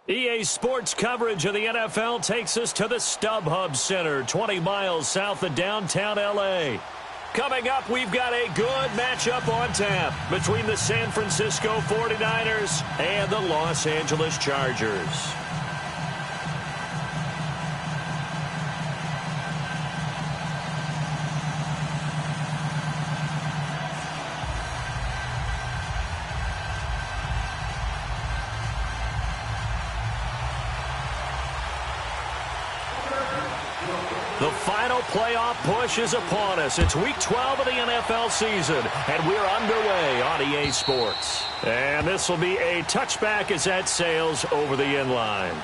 EA Sports coverage of the NFL takes us to the StubHub Center, 20 miles south of downtown L.A. Coming up, we've got a good matchup on tap between the San Francisco 49ers and the Los Angeles Chargers. The final playoff push is upon us. It's Week 12 of the NFL season, and we're underway on EA Sports. And this will be a touchback as that sails over the end line.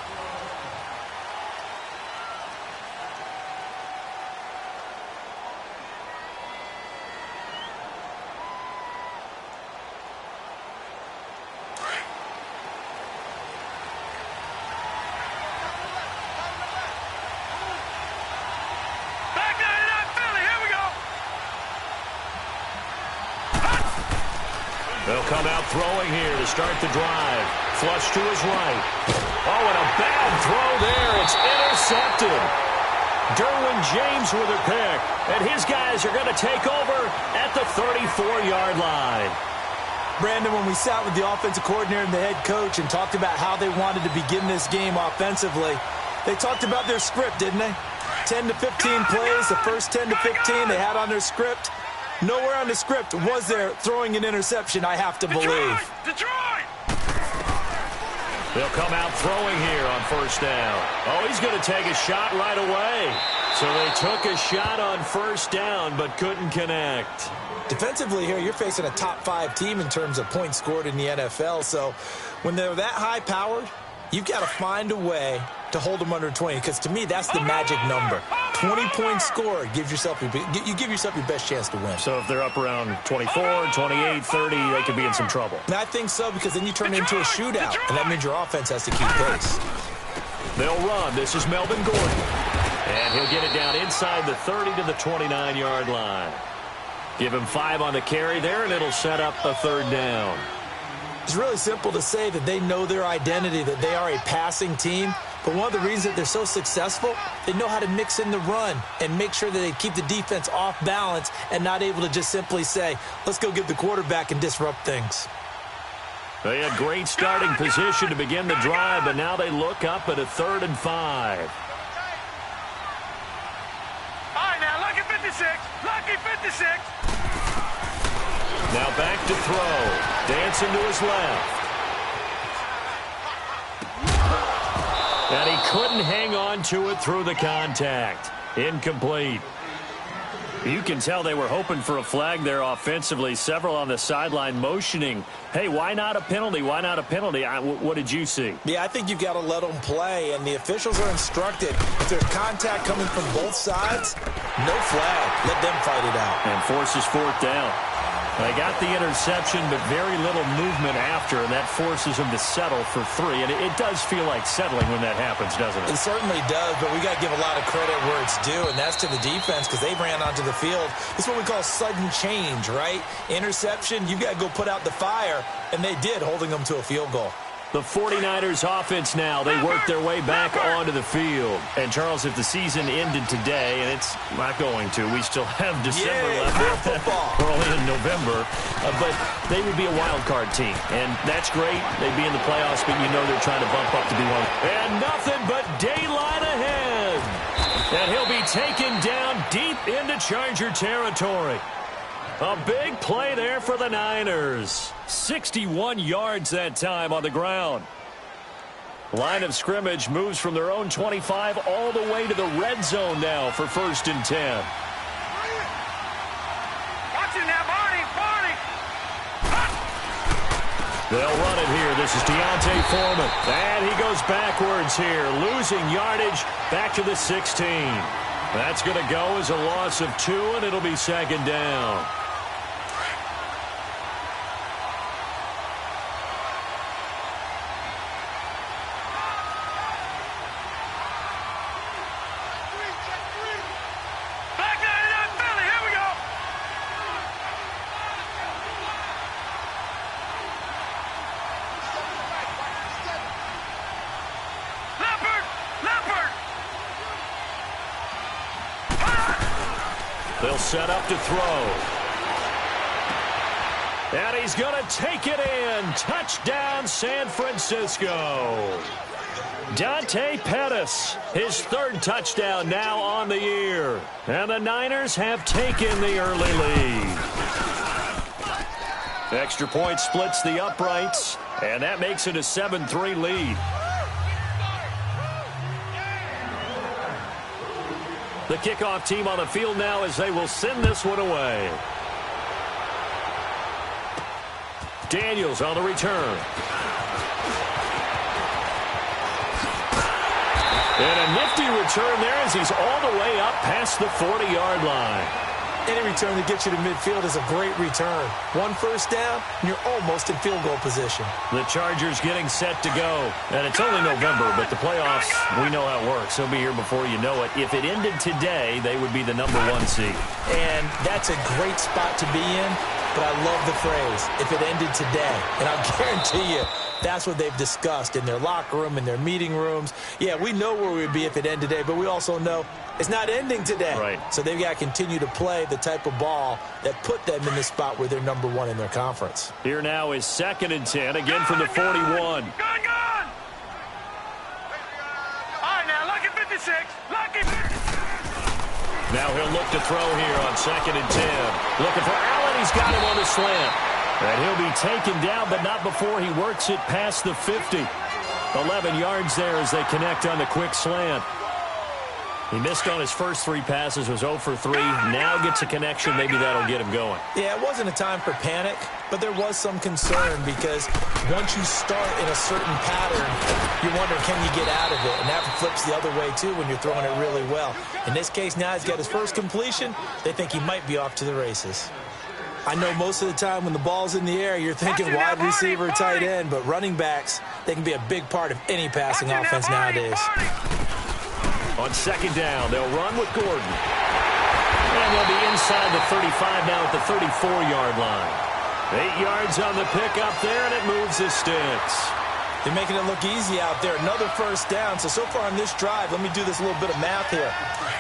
They'll come out throwing here to start the drive. Flush to his right. Oh, and a bad throw there. It's intercepted. Derwin James with a pick. And his guys are going to take over at the 34-yard line. Brandon, when we sat with the offensive coordinator and the head coach and talked about how they wanted to begin this game offensively, they talked about their script, didn't they? 10 to 15 plays, the first 10 to 15 they had on their script. Nowhere on the script was there throwing an interception, I have to believe. Detroit! They'll come out throwing here on first down. Oh, he's going to take a shot right away. So they took a shot on first down but couldn't connect. Defensively here, you're facing a top 5 team in terms of points scored in the NFL. So when they're that high-powered, you've got to find a way to hold them under 20, because to me, that's the magic number. 20-point score, you give yourself your best chance to win. So if they're up around 24, 28, 30, they could be in some trouble. And I think so, because then you turn it into a shootout, and that means your offense has to keep pace. They'll run. This is Melvin Gordon. And he'll get it down inside the 30 to the 29-yard line. Give him 5 on the carry there, and it'll set up a third down. It's really simple to say that they know their identity, that they are a passing team. But one of the reasons that they're so successful, they know how to mix in the run and make sure that they keep the defense off balance and not able to just simply say, let's go get the quarterback and disrupt things. They had great starting position to begin the drive, but now they look up at a 3rd and 5. All right, now, lucky 56. Lucky 56. Now back to throw. Dancing to his left. And he couldn't hang on to it through the contact. Incomplete. You can tell they were hoping for a flag there offensively. Several on the sideline motioning, hey, why not a penalty? Why not a penalty? What did you see? Yeah, I think you've got to let them play, and the officials are instructed. If there's contact coming from both sides, no flag. Let them fight it out. And forces 4th down. They got the interception, but very little movement after, and that forces them to settle for 3. And it does feel like settling when that happens, doesn't it? It certainly does, but we got to give a lot of credit where it's due, and that's to the defense, because they ran onto the field. This is what we call sudden change, right? Interception, you got to go put out the fire, and they did, holding them to a field goal. The 49ers offense now, they work their way back onto the field. And, Charles, if the season ended today, and it's not going to, we still have December left. We're only in November. But they would be a wild card team. And that's great. They'd be in the playoffs, but you know they're trying to bump up to be one. And nothing but daylight ahead. And he'll be taken down deep into Charger territory. A big play there for the Niners. 61 yards that time on the ground. Line of scrimmage moves from their own 25 all the way to the red zone now for 1st and 10. Watch it now, Barney. They'll run it here. This is Deontay Foreman. And he goes backwards here, losing yardage back to the 16. That's going to go as a loss of 2, and it'll be 2nd down. They'll set up to throw. And he's going to take it in. Touchdown, San Francisco. Dante Pettis, his third touchdown now on the year. And the Niners have taken the early lead. Extra point splits the uprights, and that makes it a 7-3 lead. The kickoff team on the field now as they will send this one away. Daniels on the return. And a nifty return there as he's all the way up past the 40-yard line. Any return that gets you to midfield is a great return. One first down, and you're almost in field goal position. The Chargers getting set to go. And it's only November, but the playoffs, we know how it works. They'll be here before you know it. If it ended today, they would be the #1 seed. And that's a great spot to be in, but I love the phrase, if it ended today. And I'll guarantee you, that's what they've discussed in their locker room, in their meeting rooms. Yeah, we know where we would be if it ended today, but we also know it's not ending today. Right. So they've got to continue to play the type of ball that put them in the spot where they're #1 in their conference. Here now is 2nd and 10, again from the 41. Gone! All right, now, lucky 56. Lucky. Now he'll look to throw here on 2nd and 10. Looking for Allen. He's got him on the slant. And he'll be taken down, but not before he works it past the 50. 11 yards there as they connect on the quick slant. He missed on his first 3 passes, was 0 for 3. Now gets a connection. Maybe that'll get him going. Yeah, it wasn't a time for panic, but there was some concern because once you start in a certain pattern, you wonder, can you get out of it? And that flips the other way, too, when you're throwing it really well. In this case, now he's got his first completion. They think he might be off to the races. I know most of the time when the ball's in the air, you're thinking wide receiver, tight end, but running backs, they can be a big part of any passing offense nowadays. On 2nd down, they'll run with Gordon. And they'll be inside the 35 now at the 34-yard line. 8 yards on the pickup there, and it moves the sticks. They're making it look easy out there. Another first down. So far on this drive, let me do this little bit of math here.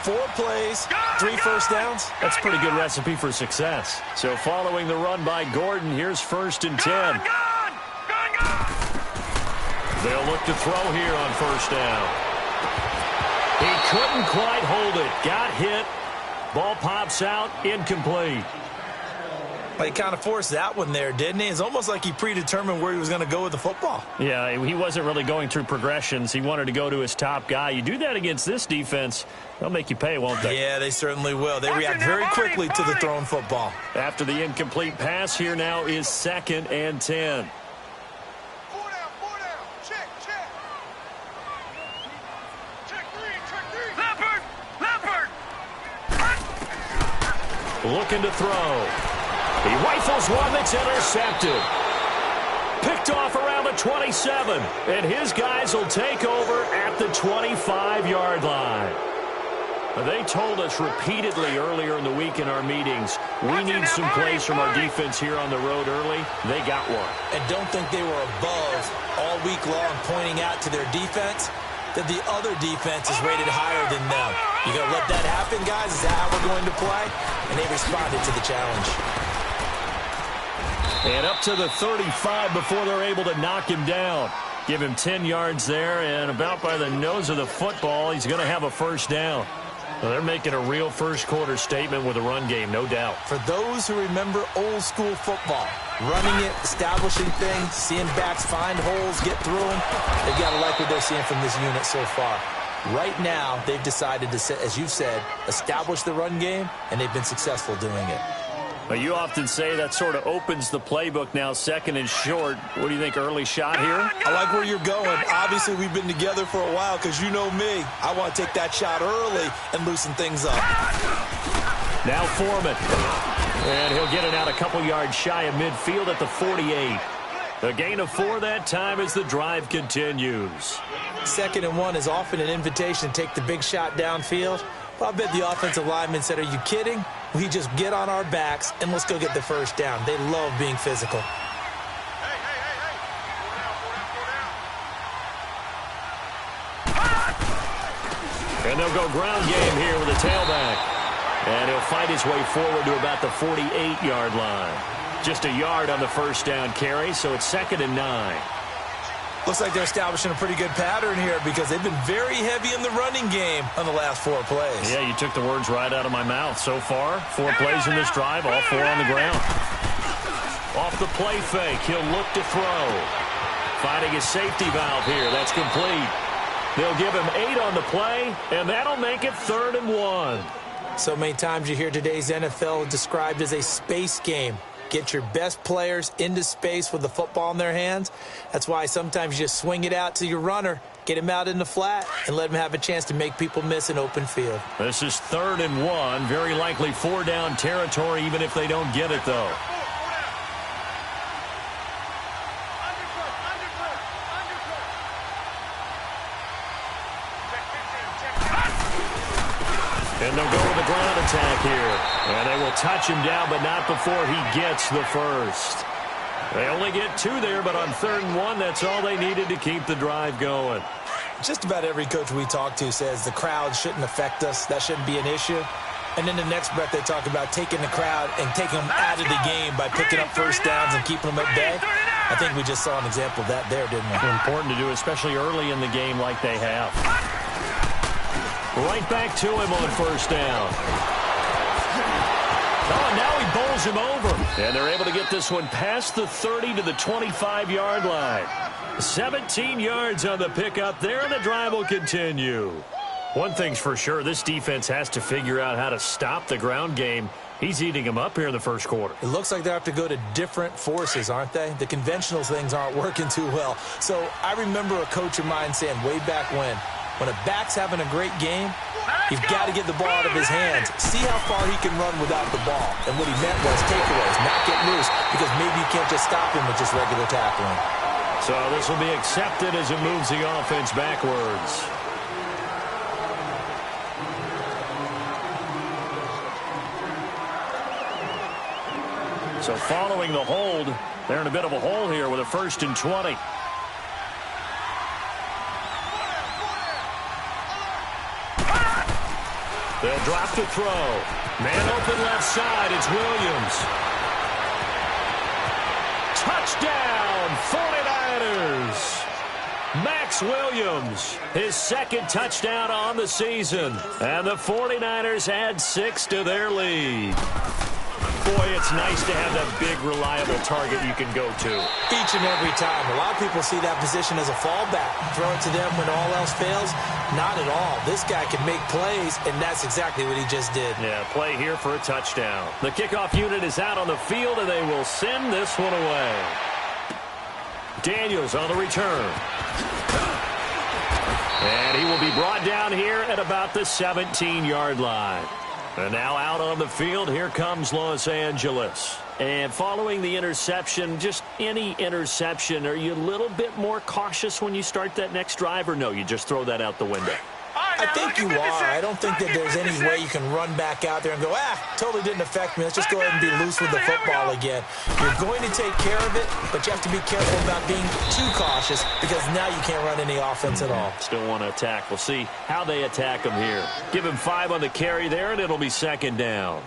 4 plays, 3 first downs. That's a pretty good recipe for success. So following the run by Gordon, here's 1st and 10. They'll look to throw here on 1st down. He couldn't quite hold it. Got hit. Ball pops out. Incomplete. Well, he kind of forced that one there, didn't he? It's almost like he predetermined where he was going to go with the football. Yeah, he wasn't really going through progressions. He wanted to go to his top guy. You do that against this defense, they'll make you pay, won't they? Yeah, they certainly will. They react very quickly to the thrown football. After the incomplete pass, here now is 2nd and 10. Looking to throw. He rifles one that's intercepted. Picked off around the 27. And his guys will take over at the 25-yard line. They told us repeatedly earlier in the week in our meetings, we need some plays from our defense here on the road early. They got one. And don't think they were above all week long pointing out to their defense that the other defense is rated higher than them. You going to let that happen, guys? Is that how we're going to play? And they responded to the challenge. And up to the 35 before they're able to knock him down. Give him 10 yards there, and about by the nose of the football, he's going to have a 1st down. Well, they're making a real first-quarter statement with a run game, no doubt. For those who remember old-school football, running it, establishing things, seeing backs find holes, get through them, they've got to like what they're seeing from this unit so far. Right now, they've decided to, as you've said, establish the run game, and they've been successful doing it. But you often say that sort of opens the playbook now, 2nd and short. What do you think, early shot here? I like where you're going. Obviously, we've been together for a while because you know me. I want to take that shot early and loosen things up. Now Foreman. And he'll get it out a couple yards shy of midfield at the 48. A gain of 4 that time as the drive continues. 2nd and 1 is often an invitation to take the big shot downfield. Well, I bet the offensive lineman said, are you kidding? We just get on our backs and let's go get the 1st down. They love being physical. And they'll go ground game here with a tailback. And he'll fight his way forward to about the 48-yard line. Just a yard on the first down carry, so it's 2nd and 9. Looks like they're establishing a pretty good pattern here because they've been very heavy in the running game on the last 4 plays. Yeah, you took the words right out of my mouth. So far, 4 plays in this drive, all 4 on the ground. Off the play fake, he'll look to throw. Finding his safety valve here. That's complete. They'll give him 8 on the play, and that'll make it 3rd and 1. So many times you hear today's NFL described as a space game. Get your best players into space with the football in their hands. That's why sometimes you just swing it out to your runner, get him out in the flat, and let him have a chance to make people miss an open field. This is 3rd and 1. Very likely 4-down territory, even if they don't get it, though. And they'll go with the ground attack here. And they will touch him down, but not before he gets the first. They only get 2 there, but on 3rd and 1, that's all they needed to keep the drive going. Just about every coach we talk to says the crowd shouldn't affect us. That shouldn't be an issue. And then the next breath they talk about taking the crowd and taking them out of the game by picking up first downs and keeping them at bay. I think we just saw an example of that there, didn't we? Important to do, especially early in the game like they have. Right back to him on first down. Oh, and now he bowls him over. And they're able to get this one past the 30 to the 25-yard line. 17 yards on the pickup there, and the drive will continue. One thing's for sure, this defense has to figure out how to stop the ground game. He's eating them up here in the first quarter. It looks like they have to go to different forces, aren't they? The conventional things aren't working too well. So I remember a coach of mine saying way back when a back's having a great game, you've got to get the ball out of his hands. See how far he can run without the ball. And what he meant was takeaways, not get loose, because maybe you can't just stop him with just regular tackling. So this will be accepted as it moves the offense backwards. So following the hold, they're in a bit of a hole here with a 1st and 20. They'll drop to throw. Man open left side. It's Williams. Touchdown, 49ers. Max Williams, his 2nd touchdown on the season. And the 49ers add 6 to their lead. Boy, it's nice to have that big, reliable target you can go to. Each and every time. A lot of people see that position as a fallback. Throw it to them when all else fails. Not at all. This guy can make plays, and that's exactly what he just did. Yeah, play here for a touchdown. The kickoff unit is out on the field, and they will send this one away. Daniels on the return. And he will be brought down here at about the 17-yard line. And now out on the field, here comes Los Angeles. And following the interception, just any interception, are you a little bit more cautious when you start that next drive, or no, you just throw that out the window? I think you are. I don't think that there's any way you can run back out there and go, totally didn't affect me. Let's just go ahead and be loose with the football again. You're going to take care of it, but you have to be careful about being too cautious because now you can't run any offense at all. Still want to attack. We'll see how they attack him here. Give him 5 on the carry there, and it'll be 2nd down.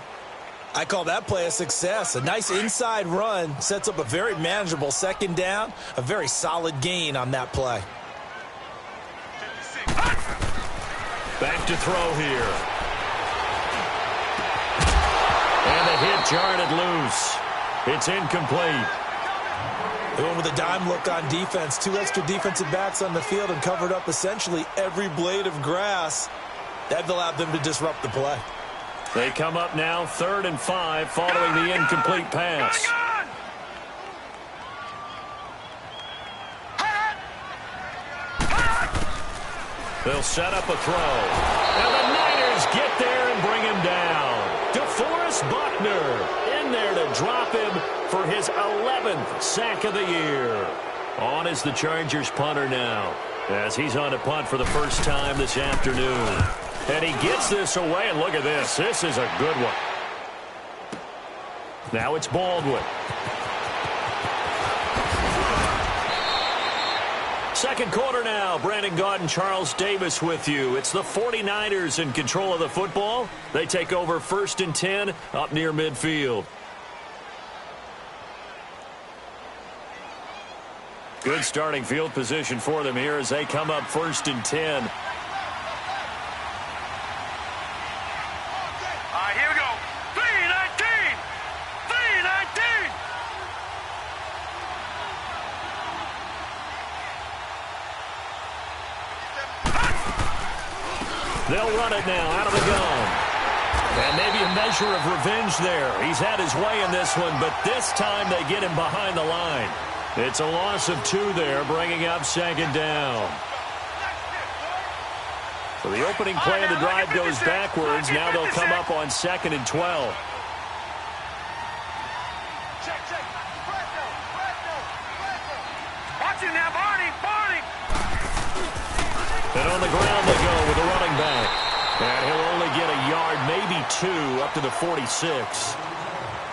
I call that play a success. A nice inside run sets up a very manageable 2nd down, a very solid gain on that play. Back to throw here. And the hit jarred it loose. It's incomplete. They went with a dime look on defense. 2 extra defensive backs on the field and covered up essentially every blade of grass. That allowed them to disrupt the play. They come up now 3rd and 5 following the incomplete pass. They'll set up a throw. And the Niners get there and bring him down. DeForest Buckner in there to drop him for his 11th sack of the year. On is the Chargers punter now, as he's on to punt for the first time this afternoon. And he gets this away, and look at this. This is a good one. Now it's Baldwin. Second quarter now. Brandon Gaudin and Charles Davis with you. It's the 49ers in control of the football. They take over 1st and 10 up near midfield. Good starting field position for them here as they come up 1st and 10. All right, here we go. 3-19. 3-19. They'll run it now out of the gun. And maybe a measure of revenge there. He's had his way in this one, but this time they get him behind the line. It's a loss of 2 there, bringing up 2nd down. So the opening play of the drive goes backwards. Now they'll come up on 2nd and 12. Watch it now, Barney. Barney. And on the ground they go with the running back. And he'll only get a yard, maybe 2, up to the 46.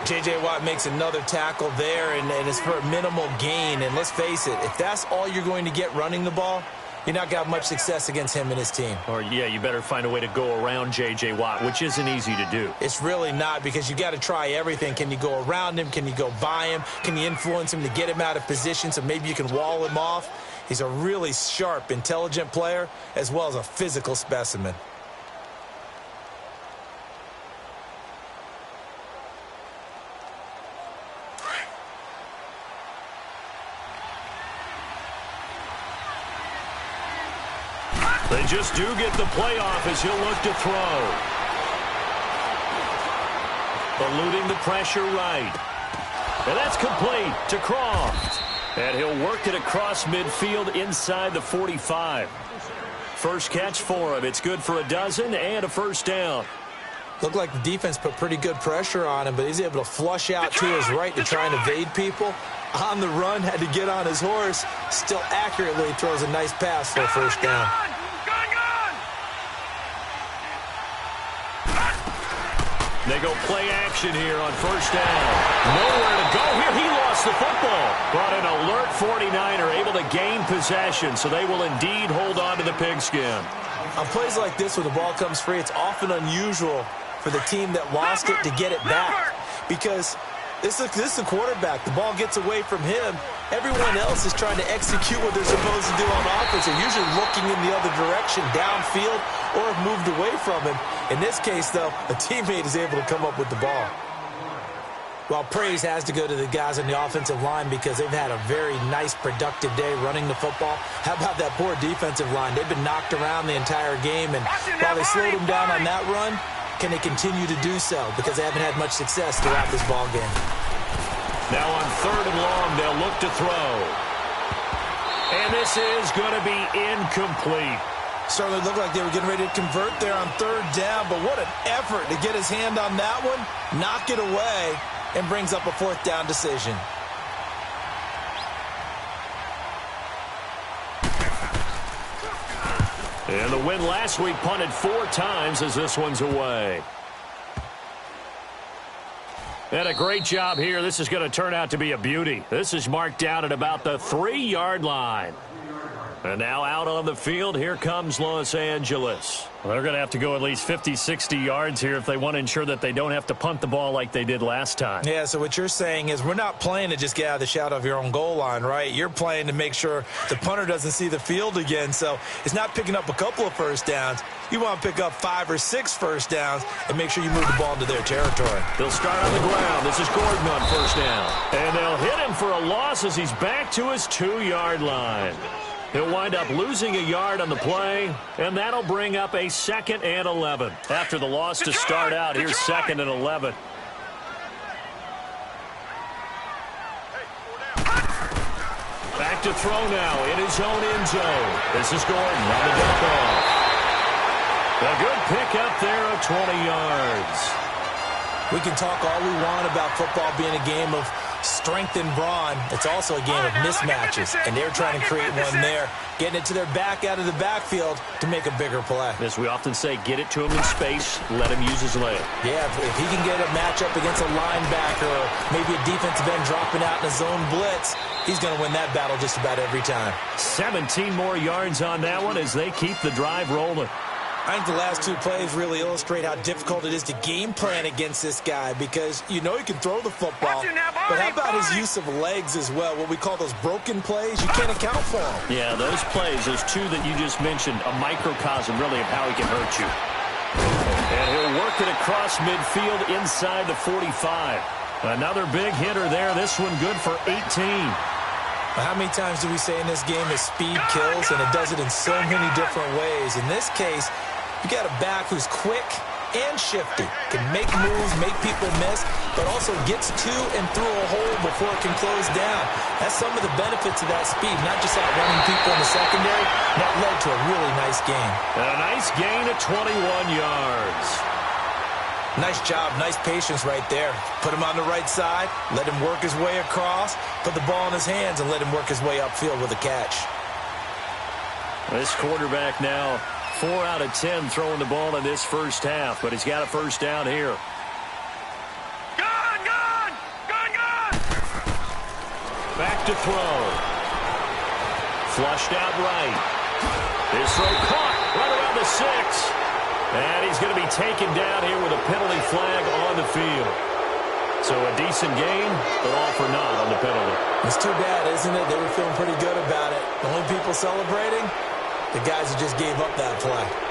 J.J. Watt makes another tackle there, and it's for a minimal gain. And let's face it, if that's all you're going to get running the ball, you're not going to have much success against him and his team. Or, yeah, you better find a way to go around J.J. Watt, which isn't easy to do. It's really not, because you got to try everything. Can you go around him? Can you go by him? Can you influence him to get him out of position so maybe you can wall him off? He's a really sharp, intelligent player, as well as a physical specimen. They just do get the playoff as he'll look to throw. Eluding the pressure right. And that's complete to Croft. And he'll work it across midfield inside the 45. First catch for him. It's good for a dozen and a 1st down. Looked like the defense put pretty good pressure on him, but he's able to flush out to his right to try and evade people. On the run, had to get on his horse. Still accurately throws a nice pass for a 1st down. They go play action here on 1st down. Nowhere to go here. He lost the football. But an alert 49er able to gain possession, so they will indeed hold on to the pigskin. On plays like this where the ball comes free, it's often unusual for the team that lost it to get it back. Because this is the quarterback. The ball gets away from him. Everyone else is trying to execute what they're supposed to do on offense. They're usually looking in the other direction, downfield, or have moved away from him. In this case, though, a teammate is able to come up with the ball. Well, praise has to go to the guys on the offensive line because they've had a very nice, productive day running the football. How about that poor defensive line? They've been knocked around the entire game, and while they slowed them down on that run, can they continue to do so? Because they haven't had much success throughout this ball game. Now on 3rd and long, they'll look to throw. And this is going to be incomplete. Certainly looked like they were getting ready to convert there on 3rd down, but what an effort to get his hand on that one, knock it away, and brings up a 4th down decision. And the win last week punted 4 times as this one's away. And a great job here. This is going to turn out to be a beauty. This is marked down at about the 3-yard line. And now out on the field, here comes Los Angeles. Well, they're going to have to go at least 50, 60 yards here if they want to ensure that they don't have to punt the ball like they did last time. Yeah, so what you're saying is we're not playing to just get out of the shadow of your own goal line, right? You're playing to make sure the punter doesn't see the field again. So it's not picking up a couple of 1st downs. You want to pick up 5 or 6 1st downs and make sure you move the ball into their territory. They'll start on the ground. This is Gordon on 1st down. And they'll hit him for a loss as he's back to his 2-yard line. He'll wind up losing a yard on the play, and that'll bring up a 2nd and 11. After the loss to start out, here's 2nd and 11. Back to throw now in his own end zone. This is Gordon on the dump off. A good pickup there of 20 yards. We can talk all we want about football being a game of strength and brawn. It's also a game of mismatches, and they're trying to create one there, getting it to their back out of the backfield to make a bigger play. As we often say, get it to him in space, let him use his leg. Yeah, if he can get a matchup against a linebacker maybe a defensive end dropping out in a zone blitz, he's going to win that battle just about every time. 17 more yards on that one as they keep the drive rolling. I think the last two plays really illustrate how difficult it is to game plan against this guy because you know he can throw the football, but how about his use of legs as well, what we call those broken plays? You can't account for them. Yeah, those plays, those two that you just mentioned, a microcosm really of how he can hurt you. And he'll work it across midfield inside the 45. Another big hitter there, this one good for 18. How many times do we say in this game that speed kills, and it does it in so many different ways? In this case, you got a back who's quick and shifty, can make moves, make people miss, but also gets to and through a hole before it can close down. That's some of the benefits of that speed, not just outrunning people in the secondary. That led to a really nice game. And a nice gain of 21 yards. Nice job, nice patience right there. Put him on the right side, let him work his way across, put the ball in his hands, and let him work his way upfield with a catch. This quarterback now 4 out of 10 throwing the ball in this first half, but he's got a first down here. Gone! Back to throw. Flushed out right. His throw caught right around the 6. And he's going to be taken down here with a penalty flag on the field. So a decent gain, but all for naught on the penalty. It's too bad, isn't it? They were feeling pretty good about it. The only people celebrating, the guys who just gave up that play.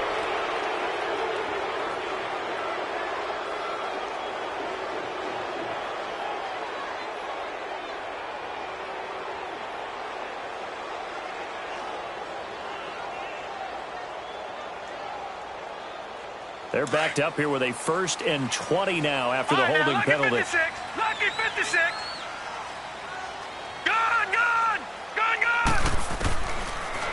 They're backed up here with a 1st and 20 now after the holding penalty. Lucky 56. Gone!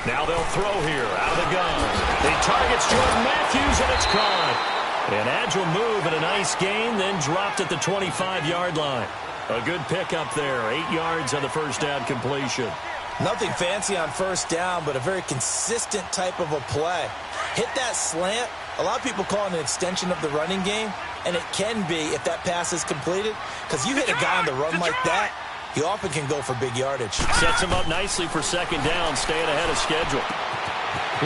Now they'll throw here out of the gun. He targets Jordan Matthews, and it's caught. An agile move and a nice gain, then dropped at the 25-yard line. A good pickup there. 8 yards on the first down completion. Nothing fancy on first down, but a very consistent type of a play. Hit that slant. A lot of people call it an extension of the running game, and it can be if that pass is completed, because you hit a guy on the run like that, he often can go for big yardage. Sets him up nicely for second down, staying ahead of schedule.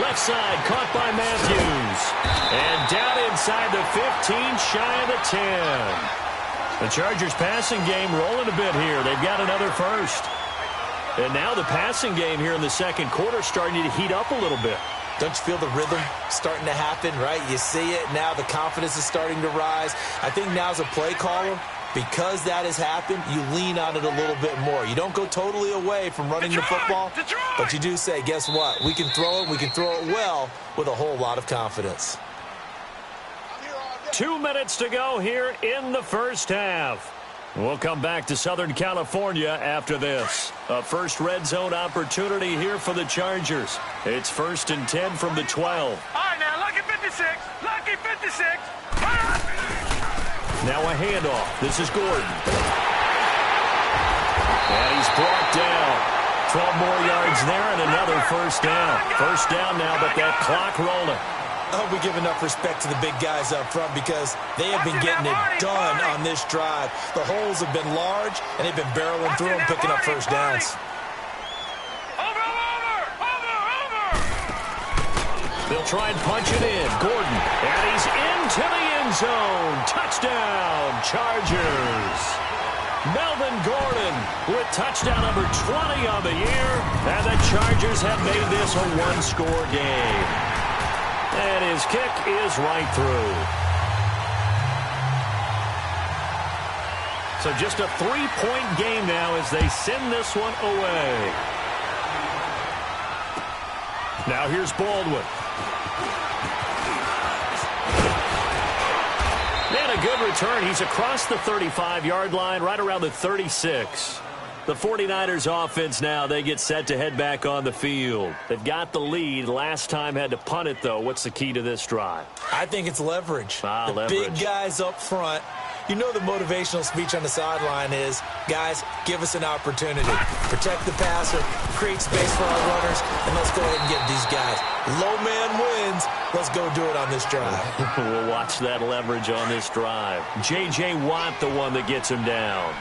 Left side, caught by Matthews. And down inside the 15, shy of the 10. The Chargers passing game rolling a bit here. They've got another first. And now the passing game here in the second quarter starting to heat up a little bit. Don't you feel the rhythm starting to happen, right? You see it now. The confidence is starting to rise. I think now as a play caller, because that has happened, you lean on it a little bit more. You don't go totally away from running the football, but you do say, guess what? We can throw it. We can throw it well with a whole lot of confidence. 2 minutes to go here in the first half. We'll come back to Southern California after this. A first red zone opportunity here for the Chargers. It's 1st and 10 from the 12. All right, now, lucky 56. Lucky 56. Now a handoff. This is Gordon. And he's brought down. 12 more yards there and another first down. First down now, but that clock rolling. I hope we give enough respect to the big guys up front because they have been getting it done on this drive. The holes have been large, and they've been barreling through them, picking up first downs. Over! They'll try and punch it in. Gordon, and he's into the end zone. Touchdown, Chargers. Melvin Gordon with touchdown number 20 on the year, and the Chargers have made this a one-score game. And his kick is right through. So just a 3-point game now as they send this one away. Now here's Baldwin. And a good return. He's across the 35-yard line, right around the 36. The 49ers offense now, they get set to head back on the field. They've got the lead. Last time had to punt it, though. What's the key to this drive? I think it's leverage. Leverage. Big guys up front. You know the motivational speech on the sideline is, guys, give us an opportunity. Protect the passer, create space for our runners, and let's go ahead and get these guys. Low man wins. Let's go do it on this drive. We'll watch that leverage on this drive. J.J. Watt, the one that gets him down.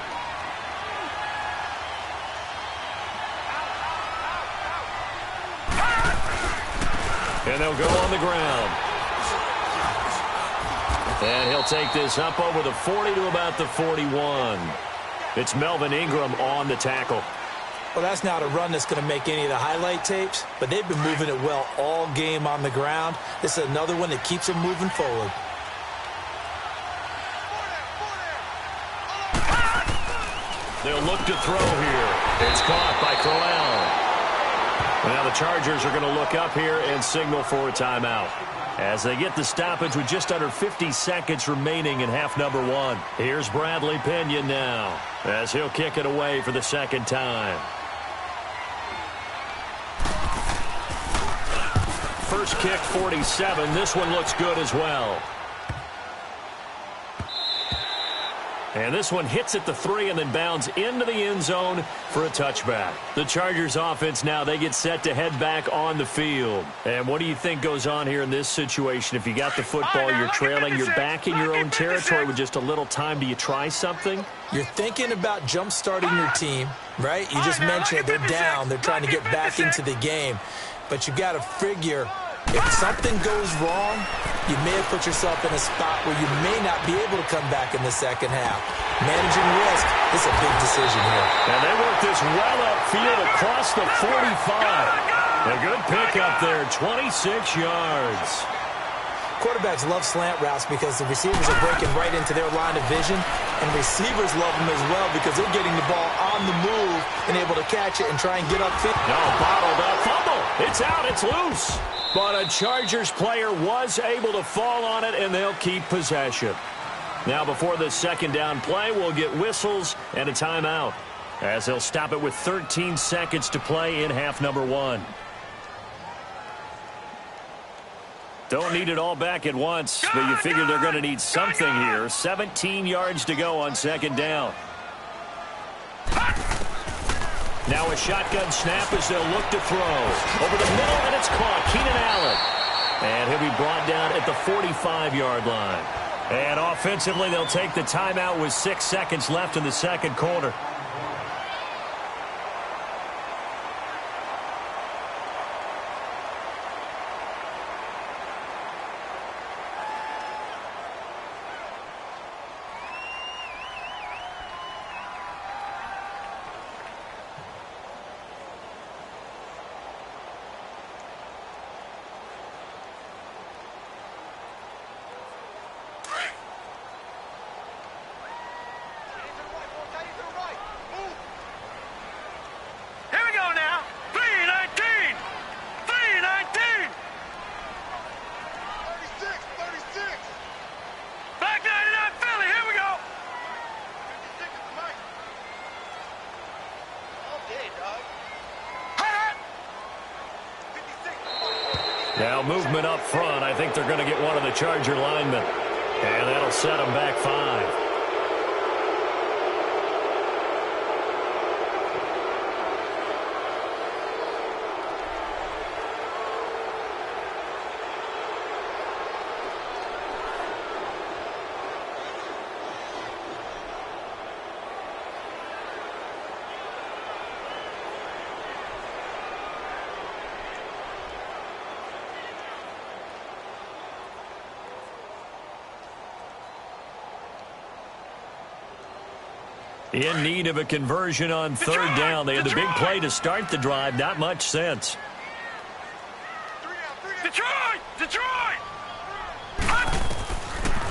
And they'll go on the ground. And he'll take this up over the 40 to about the 41. It's Melvin Ingram on the tackle. Well, that's not a run that's going to make any of the highlight tapes, but they've been moving it well all game on the ground. This is another one that keeps them moving forward. They'll look to throw here. It's caught by Crowell. Now the Chargers are going to look up here and signal for a timeout as they get the stoppage with just under 50 seconds remaining in half number one. Here's Bradley Pinion now as he'll kick it away for the second time. First kick, 47. This one looks good as well. And this one hits at the 3 and then bounds into the end zone for a touchback. The Chargers offense now, they get set to head back on the field. And what do you think goes on here in this situation? If you got the football, you're trailing, you're back in your own territory with just a little time. Do you try something? You're thinking about jump-starting your team, right? You just mentioned it. They're down. They're trying to get back into the game. But you got to figure, if something goes wrong, you may have put yourself in a spot where you may not be able to come back in the second half. Managing risk is a big decision here. And they work this well upfield across the 45. A good pickup there, 26 yards. Quarterbacks love slant routes because the receivers are breaking right into their line of vision, and receivers love them as well because they're getting the ball on the move and able to catch it and try and get upfield. No, bottled up, fumble. It's out, it's loose. But a Chargers player was able to fall on it, and they'll keep possession. Now, before the second down play, we'll get whistles and a timeout as they'll stop it with 13 seconds to play in half number one. Don't need it all back at once, but you figure they're going to need something here. 17 yards to go on second down. Now a shotgun snap as they'll look to throw. Over the middle, and it's caught. Keenan Allen. And he'll be brought down at the 45-yard line. And offensively, they'll take the timeout with 6 seconds left in the second quarter. Now movement up front. I think they're going to get one of the Charger linemen. And that'll set them back 5. In need of a conversion on third down. They had the big play to start the drive. Not much sense. Detroit!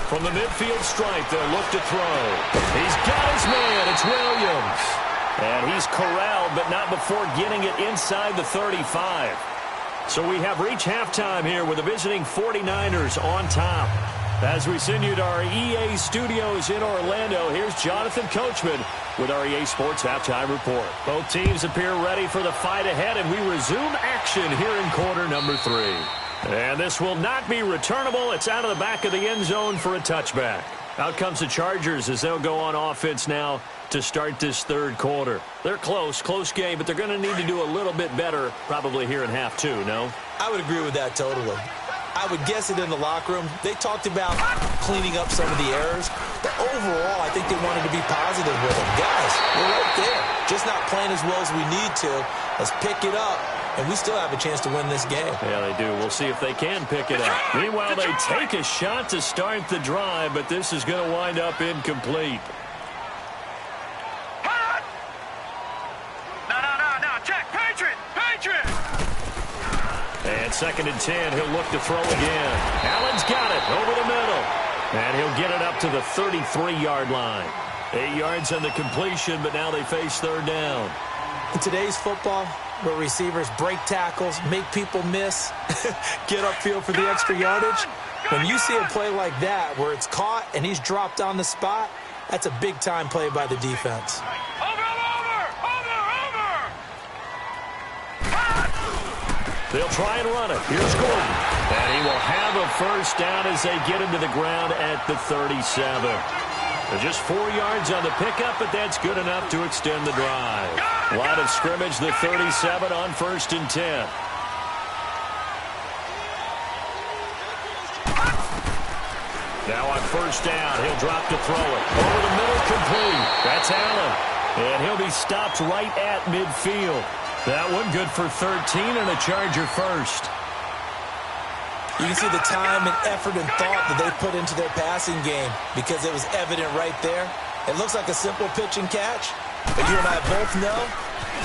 From the midfield stripe, they'll look to throw. He's got his man. It's Williams. And he's corralled, but not before getting it inside the 35. So we have reached halftime here with the visiting 49ers on top. As we send you to our EA studios in Orlando, here's Jonathan Coachman with our EA Sports Halftime Report. Both teams appear ready for the fight ahead, and we resume action here in quarter number 3. And this will not be returnable. It's out of the back of the end zone for a touchback. Out comes the Chargers as they'll go on offense now to start this third quarter. They're close game, but they're going to need to do a little bit better probably here in half 2, no? I would agree with that totally. I would guess it in the locker room. They talked about cleaning up some of the errors, but overall, I think they wanted to be positive with them. Guys, we're right there, just not playing as well as we need to. Let's pick it up, and we still have a chance to win this game. Yeah, they do. We'll see if they can pick it up. Meanwhile, they take a shot to start the drive, but this is going to wind up incomplete. And 2nd and 10, he'll look to throw again. Allen's got it over the middle. And he'll get it up to the 33-yard line. 8 yards on the completion, but now they face 3rd down. In today's football, where receivers break tackles, make people miss, get upfield for the extra yardage, when you see a play like that where it's caught and he's dropped on the spot, that's a big-time play by the defense. They'll try and run it. Here's Gordon. And he will have a first down as they get him to the ground at the 37. They're just 4 yards on the pickup, but that's good enough to extend the drive. Line of scrimmage, the 37 on 1st and 10. Now on 1st down, he'll drop to throw it. Over the middle, complete. That's Allen. And he'll be stopped right at midfield. That one good for 13 and a Charger first. You can see the time and effort and thought that they put into their passing game because it was evident right there. It looks like a simple pitch and catch, but you and I both know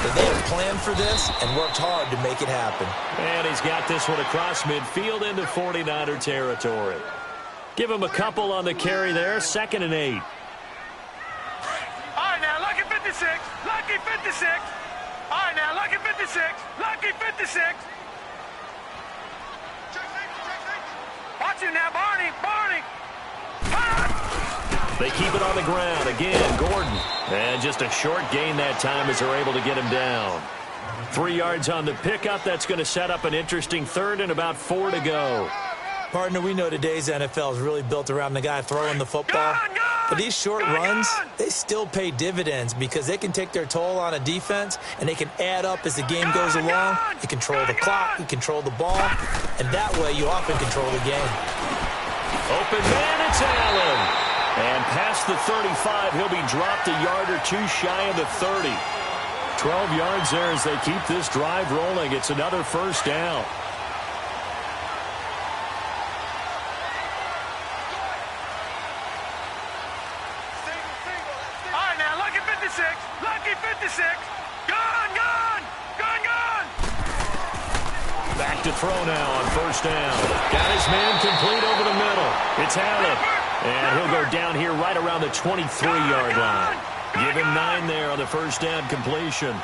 that they have planned for this and worked hard to make it happen. And he's got this one across midfield into 49er territory. Give him a couple on the carry there, 2nd and 8. All right, now, lucky 56, lucky 56. All right, now, lucky 56, lucky 56. Watch him now, Barney, Barney. They keep it on the ground. Again, Gordon. And just a short gain that time as they're able to get him down. 3 yards on the pickup. That's going to set up an interesting 3rd and about 4 to go. Partner, we know today's NFL is really built around the guy throwing the football. But these short runs, they still pay dividends because they can take their toll on a defense and they can add up as the game goes along. You control the clock, you control the ball, and that way you often control the game. Open man, it's Allen. And past the 35, he'll be dropped a yard or two shy of the 30. 12 yards there as they keep this drive rolling. It's another first down. Lucky 56. Gone, gone, gone, gone. Back to throw now on 1st down. Got his man complete over the middle. It's Allen. And he'll go down here right around the 23-yard line. Give him 9 there on the 1st down completion.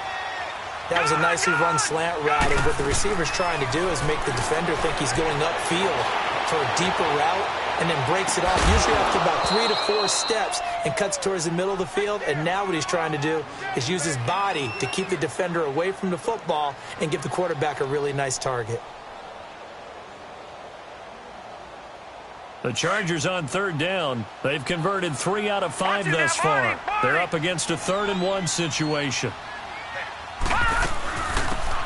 That was a nicely run slant route, and what the receiver's trying to do is make the defender think he's going upfield for a deeper route, and then breaks it off, usually after about 3 to 4 steps, and cuts towards the middle of the field. And now what he's trying to do is use his body to keep the defender away from the football and give the quarterback a really nice target. The Chargers on 3rd down. They've converted 3 out of 5 thus far. They're up against a 3rd and 1 situation.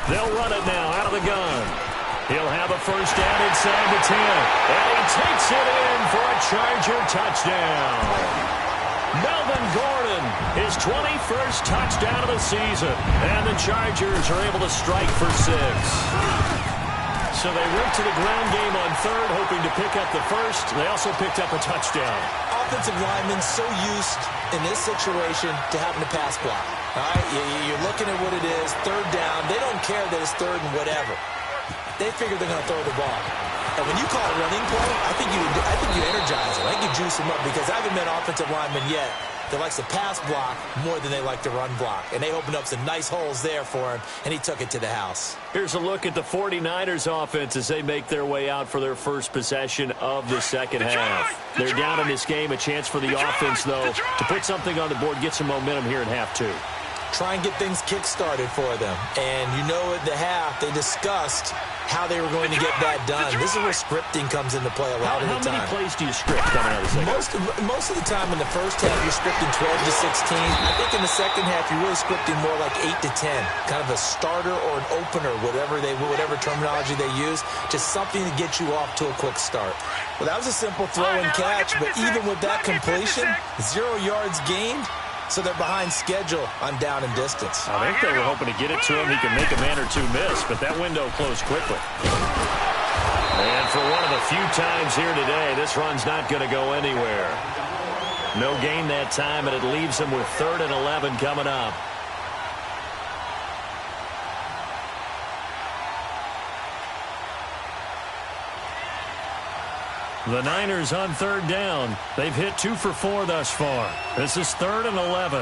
They'll run it now out of the gun. He'll have a first down inside the 10. And he takes it in for a Charger touchdown. Melvin Gordon, his 21st touchdown of the season. And the Chargers are able to strike for 6. So they went to the ground game on 3rd, hoping to pick up the first. They also picked up a touchdown. Offensive linemen so used in this situation to having to pass block. All right, you're looking at what it is, 3rd down. They don't care that it's 3rd and whatever. They figure they're going to throw the ball. And when you call a running play, I think you energize them. I think you juice them up because I haven't met offensive linemen yet that likes to pass block more than they like to run block. And they opened up some nice holes there for him, and he took it to the house. Here's a look at the 49ers offense as they make their way out for their first possession of the second half. They're down in this game. A chance for the offense, though, to put something on the board, get some momentum here in half 2. try and get things kick-started for them. And you know at the half, they discussed how they were going to get that done. This is where scripting comes into play a lot of the time. How many plays do you script coming out of the second? Most of the time in the first half, you're scripting 12 to 16. I think in the second half, you're really scripting more like 8 to 10. Kind of a starter or an opener, whatever terminology they use. Just something to get you off to a quick start. Well, that was a simple throw and catch, but even with that completion, 0 yards gained. So they're behind schedule on down and distance. I think they were hoping to get it to him. He could make a man or two miss, but that window closed quickly. And for one of the few times here today, this run's not going to go anywhere. No gain that time, and it leaves him with 3rd and 11 coming up. The Niners on 3rd down. They've hit 2 for 4 thus far. This is 3rd and 11.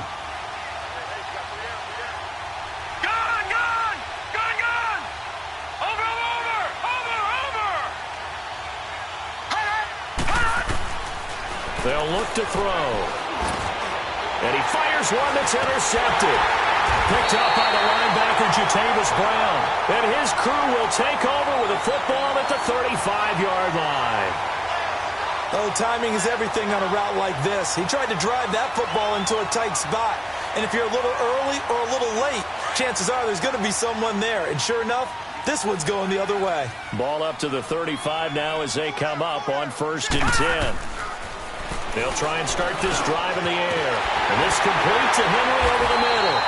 They'll look to throw. And he fires one that's intercepted. Picked up by the linebacker, Jatavis Brown. And his crew will take over with a football at the 35-yard line. Oh, timing is everything on a route like this. He tried to drive that football into a tight spot. And if you're a little early or a little late, chances are there's going to be someone there. And sure enough, this one's going the other way. Ball up to the 35 now as they come up on 1st and 10. They'll try and start this drive in the air. And this complete to Henry over the middle.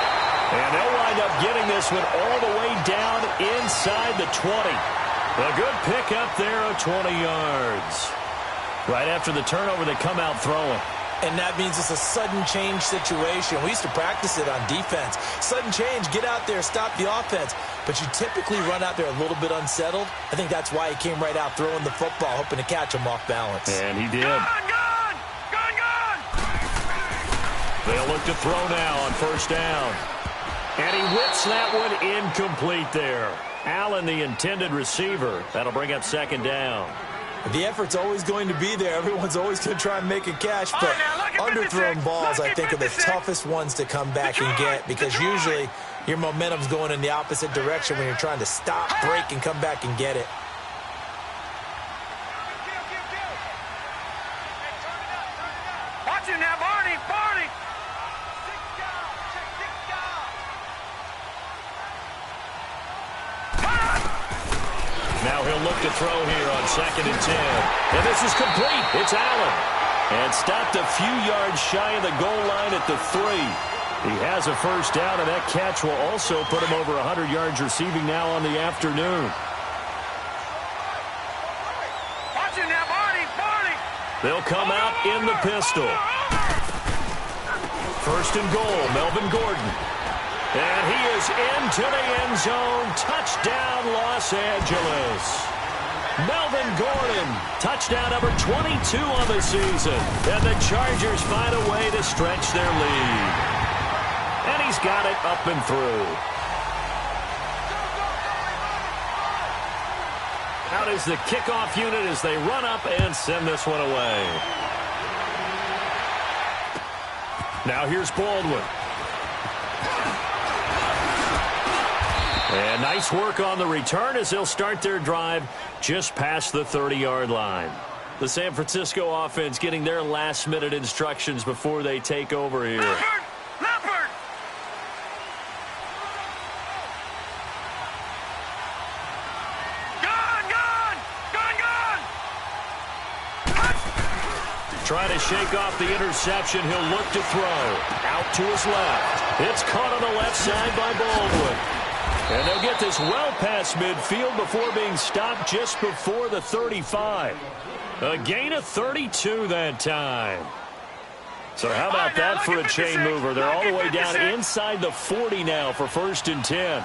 And they'll wind up getting this one all the way down inside the 20. A good pickup there of 20 yards. Right after the turnover, they come out throwing. And that means it's a sudden change situation. We used to practice it on defense. Sudden change, get out there, stop the offense. But you typically run out there a little bit unsettled. I think that's why he came right out throwing the football, hoping to catch him off balance. And he did. Gun! They'll look to throw now on 1st down. And he whips that one incomplete there. Allen, the intended receiver. That'll bring up 2nd down. The effort's always going to be there. Everyone's always going to try and make a catch, but underthrown balls, I think, are the toughest ones to come back and get because usually your momentum's going in the opposite direction when you're trying to stop, break, and come back and get it. Watch him now, Barney! Now he'll look to throw here on 2nd and 10. And this is complete. It's Allen. And stopped a few yards shy of the goal line at the 3. He has a 1st down, and that catch will also put him over 100 yards receiving now on the afternoon. Watch him now, Barney! They'll come out in the pistol. 1st and goal, Melvin Gordon. And he is into the end zone. Touchdown, Los Angeles. Melvin Gordon, touchdown number 22 on the season. And the Chargers find a way to stretch their lead. And he's got it up and through. Out is the kickoff unit as they run up and send this one away. Now here's Baldwin. And nice work on the return as they'll start their drive just past the 30-yard line. The San Francisco offense getting their last-minute instructions before they take over here. Leopard! Trying to shake off the interception. He'll look to throw. Out to his left. It's caught on the left side by Baldwin. And they'll get this well past midfield before being stopped just before the 35. A gain of 32 that time. So how about that for a chain mover? They're all the way down inside the 40 now for 1st and 10.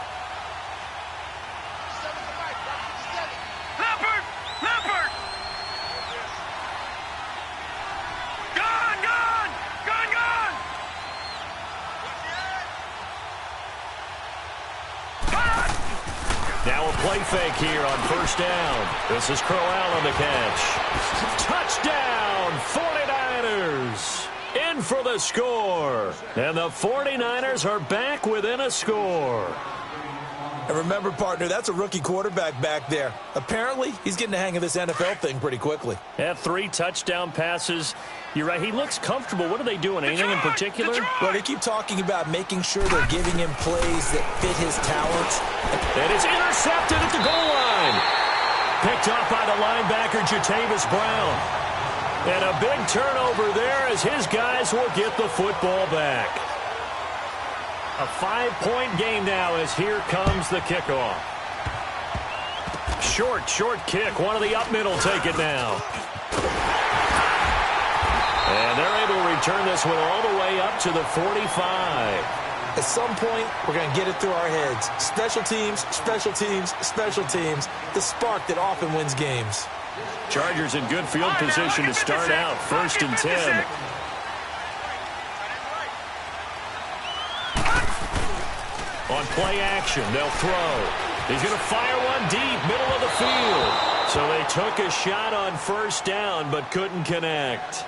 Play fake here on 1st down. This is Crowell on the catch. Touchdown, 49ers. in for the score. And the 49ers are back within a score. And remember, partner, that's a rookie quarterback back there. Apparently, he's getting the hang of this NFL thing pretty quickly. Had 3 touchdown passes. You're right, he looks comfortable. What are they doing? Anything in particular? Well, they keep talking about making sure they're giving him plays that fit his talents. And it's intercepted at the goal line. Picked off by the linebacker, Jatavis Brown. And a big turnover there as his guys will get the football back. A 5-point game now as here comes the kickoff. Short kick. One of the up middle take it now. And they're able to return this one all the way up to the 45. At some point, we're going to get it through our heads. Special teams, special teams, special teams. The spark that often wins games. Chargers in good field position to start out. 1st and 10. On play action, they'll throw. He's going to fire one deep, middle of the field. So they took a shot on 1st down, but couldn't connect.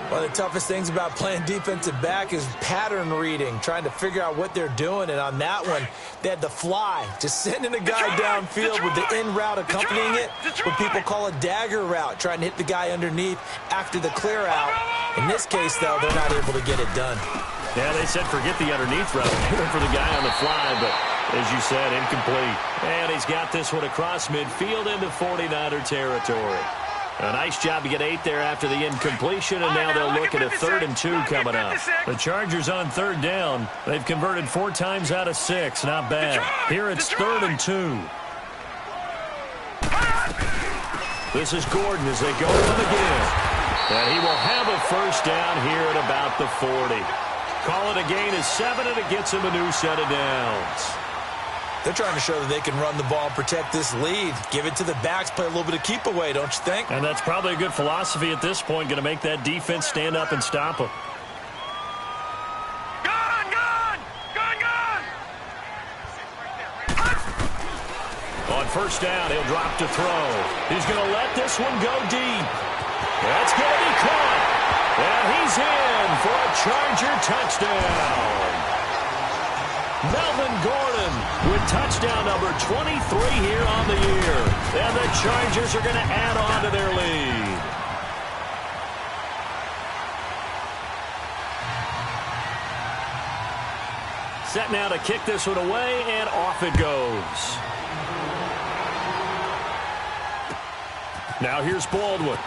One of the toughest things about playing defensive back is pattern reading, trying to figure out what they're doing. And on that one, they had the fly, just sending a guy downfield with the in route accompanying it, what people call a dagger route, trying to hit the guy underneath after the clear out. In this case, though, they're not able to get it done. Yeah, they said forget the underneath route for the guy on the fly, but as you said, incomplete. And he's got this one across midfield into 49er territory. A nice job to get 8 there after the incompletion, and now they'll look at a 3rd and 2 coming up. The Chargers on 3rd down. They've converted 4 times out of 6. Not bad. Here it's 3rd and 2. This is Gordon as they go to him again. And he will have a 1st down here at about the 40. Call it a gain of 7, and it gets him a new set of downs. They're trying to show that they can run the ball and protect this lead. Give it to the backs, play a little bit of keep away, don't you think? And that's probably a good philosophy at this point, going to make that defense stand up and stop them. On 1st down, he'll drop to throw. He's going to let this one go deep. That's going to be caught. And he's in for a Charger touchdown. Melvin Gordon with touchdown number 23 here on the year. And the Chargers are going to add on to their lead. Set now to kick this one away, and off it goes. Now here's Baldwin.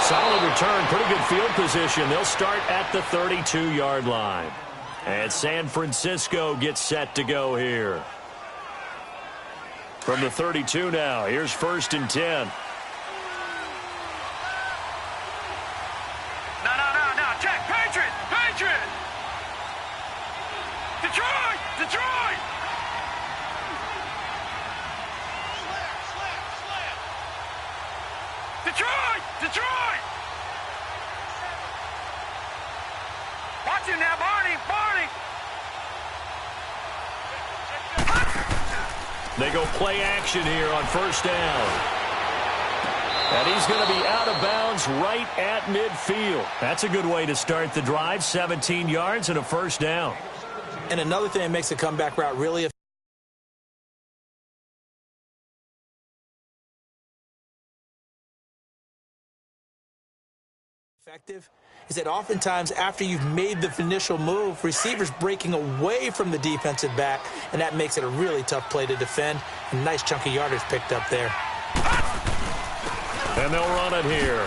Solid return, pretty good field position. They'll start at the 32-yard line. And San Francisco gets set to go here. From the 32 now, here's 1st and 10. No, check, Patriot! Detroit! Detroit! Watch him now, Barney! They go play action here on 1st down. And he's going to be out of bounds right at midfield. That's a good way to start the drive. 17 yards and a 1st down. And another thing that makes the comeback route really effective is that oftentimes after you've made the initial move, receivers breaking away from the defensive back, and that makes it a really tough play to defend. A nice chunk of yardage picked up there. And they'll run it here.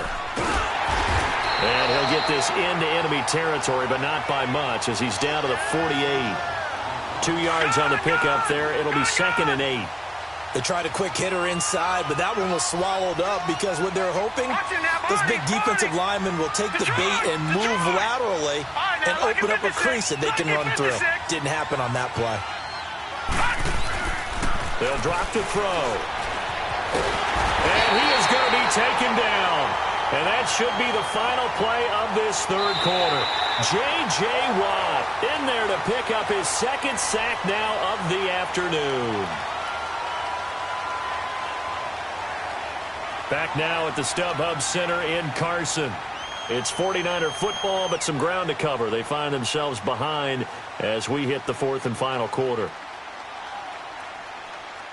And he'll get this into enemy territory, but not by much as he's down to the 48. 2 yards on the pickup there. It'll be 2nd and 8. They tried a quick hitter inside, but that one was swallowed up because what they're hoping, those big defensive linemen will take the bait and move laterally and open up a crease that they can run through. Didn't happen on that play. They'll drop to throw. And he is going to be taken down. And that should be the final play of this 3rd quarter. J.J. Watt in there to pick up his 2nd sack now of the afternoon. Back now at the StubHub Center in Carson. It's 49er football, but some ground to cover. They find themselves behind as we hit the fourth and final quarter.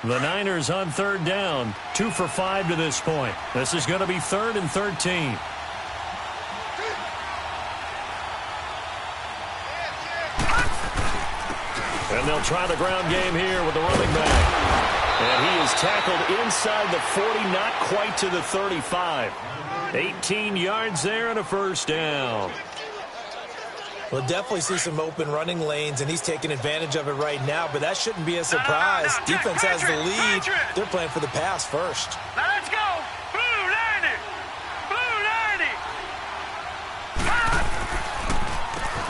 The Niners on third down, 2 for 5 to this point. This is going to be 3rd and 13. And they'll try the ground game here with the running back. And he is tackled inside the 40, not quite to the 35. 18 yards there and a first down. We'll definitely see some open running lanes, and he's taking advantage of it right now, but that shouldn't be a surprise. No. Defense has the lead. They're playing for the pass first. Now let's go. Blue 90. Blue 90.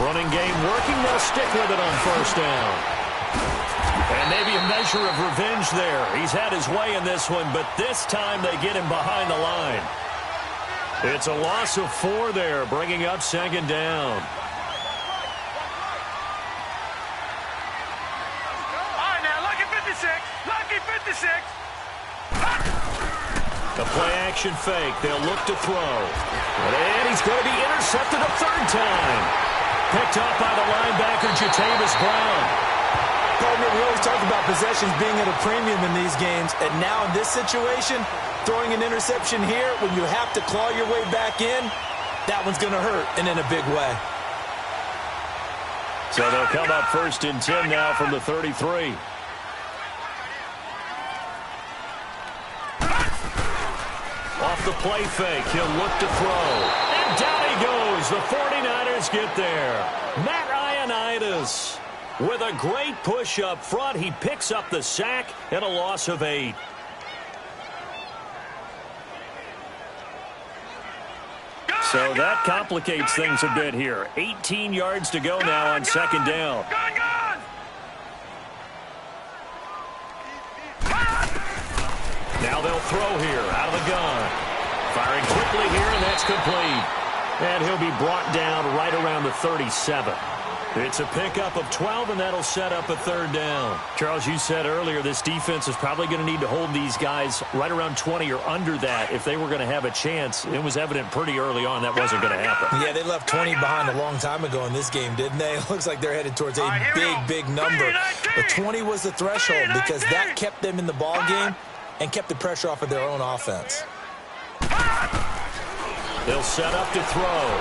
Running game working. They'll stick with it on first down. And maybe a measure of revenge there. He's had his way in this one, but this time they get him behind the line. It's a loss of 4 there, bringing up second down. Lucky 56. The play-action fake. They'll look to throw. And he's going to be intercepted a 3rd time. Picked up by the linebacker, Jatavis Brown. Partner, we always talk about possessions being at a premium in these games, and now in this situation, throwing an interception here when you have to claw your way back in, that one's going to hurt, and in a big way. So they'll come up 1st and 10 now from the 33. Off the play fake, he'll look to throw. And down he goes. The 49ers get there. Matt Ioannidis with a great push up front. He picks up the sack and a loss of 8. So that complicates things a bit here. 18 yards to go now on second down. Now they'll throw here out of the gun. Firing quickly here, and that's complete. And he'll be brought down right around the 37. It's a pickup of 12, and that'll set up a 3rd down. Charles, you said earlier this defense is probably going to need to hold these guys right around 20 or under that if they were going to have a chance. It was evident pretty early on that wasn't going to happen. Yeah, they left 20 behind a long time ago in this game, didn't they? It looks like they're headed towards a big number. But 20 was the threshold because that kept them in the ball game and kept the pressure off of their own offense. They'll set up to throw.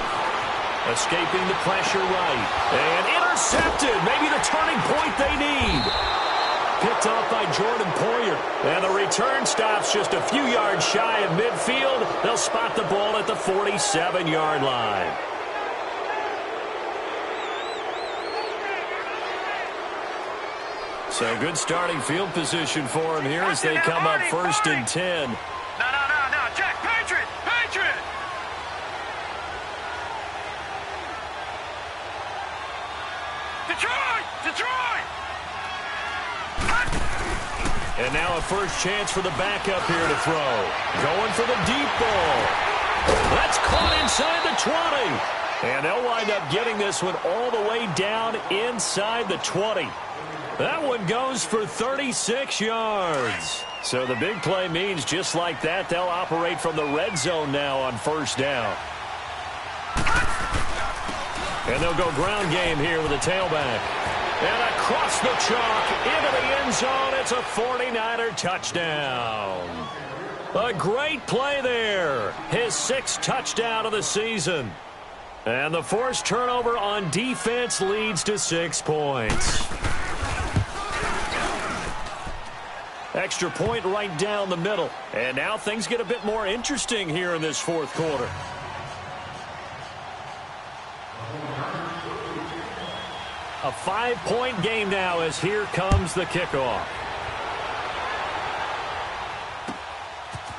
Escaping the pressure right. And intercepted. Maybe the turning point they need. Picked off by Jordan Poyer. And the return stops just a few yards shy of midfield. They'll spot the ball at the 47-yard line. So good starting field position for him here as they come up 1st and 10. No. Check. Patriot. Detroit. And now a first chance for the backup here to throw. Going for the deep ball. That's caught inside the 20. And they'll wind up getting this one all the way down inside the 20. That one goes for 36 yards. So the big play means just like that, they'll operate from the red zone now on first down. And they'll go ground game here with a tailback. And across the chalk into the end zone, it's a 49er touchdown. A great play there. His 6th touchdown of the season. And the forced turnover on defense leads to 6 points. Extra point right down the middle. And now things get a bit more interesting here in this 4th quarter. A 5-point game now as here comes the kickoff.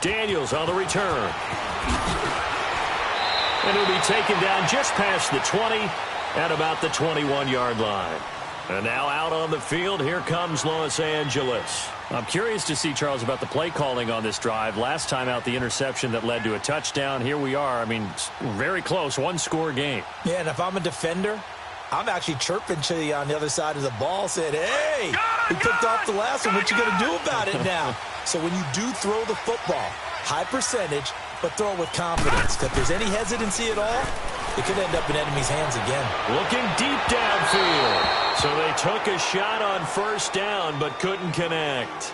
Daniels on the return. And he'll be taken down just past the 20 at about the 21-yard line. And now out on the field, here comes Los Angeles. I'm curious to see, Charles, about the play calling on this drive. Last time out, the interception that led to a touchdown. Here we are. I mean, very close, 1-score game. Yeah, and if I'm a defender, I'm actually chirping to you on the other side of the ball, said, hey, we picked off the last one. What you going to do about it now? So when you do throw the football, high percentage, but throw it with confidence. If there's any hesitancy at all, it could end up in enemy's hands again. Looking deep downfield. So they took a shot on first down, but couldn't connect.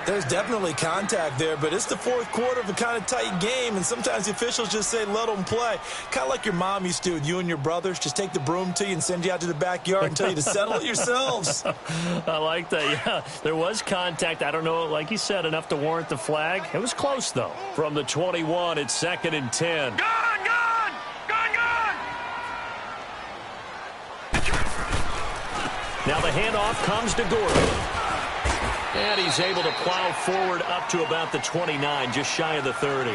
There's definitely contact there, but it's the fourth quarter of a kind of tight game, and sometimes the officials just say, let them play. Kind of like your mom used to with you and your brothers. Just take the broom to you and send you out to the backyard and tell you to settle it yourselves. I like that, yeah. There was contact. I don't know, like you said, enough to warrant the flag. It was close, though. From the 21, it's 2nd and 10. Gone! Now the handoff comes to Gordon. And he's able to plow forward up to about the 29, just shy of the 30.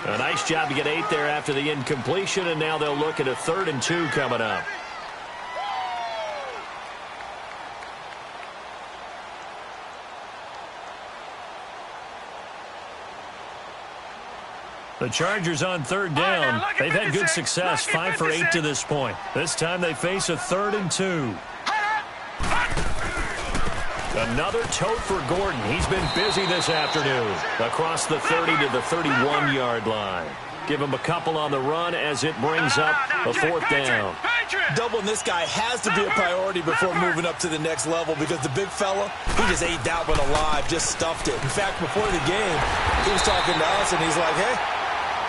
A nice job to get 8 there after the incompletion, and now they'll look at a 3rd and 2 coming up. The Chargers on 3rd down. They've had good success, 5 for 8 to this point. This time they face a 3rd and 2. Another tote for Gordon. He's been busy this afternoon. Across the 30 to the 31-yard line. Give him a couple on the run as it brings up a 4th down. Doubling this guy has to be a priority before moving up to the next level because the big fella, he just ate that one alive, just stuffed it. In fact, before the game, he was talking to us, and he's like, hey,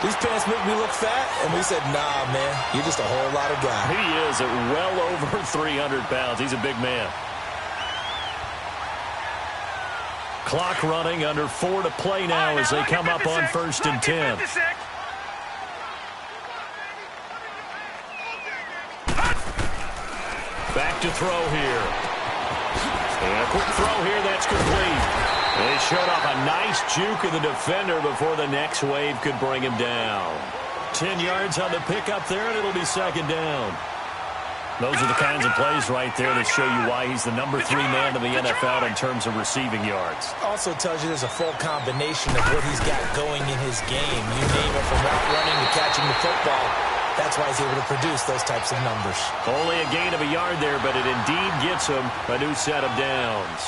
these pants make me look fat. And we said, nah, man, you're just a whole lot of guy. He is at well over 300 pounds. He's a big man. Clock running, under 4 to play now as they come up on 1st and 10. Back to throw here. And a quick throw here, that's complete. They showed off a nice juke of the defender before the next wave could bring him down. 10 yards on the pickup there, and it'll be 2nd down. Those are the kinds of plays right there that show you why he's the number 3 man in the NFL in terms of receiving yards. Also tells you there's a full combination of what he's got going in his game. You name it, from route running to catching the football. That's why he's able to produce those types of numbers. Only a gain of a yard there, but it indeed gets him a new set of downs.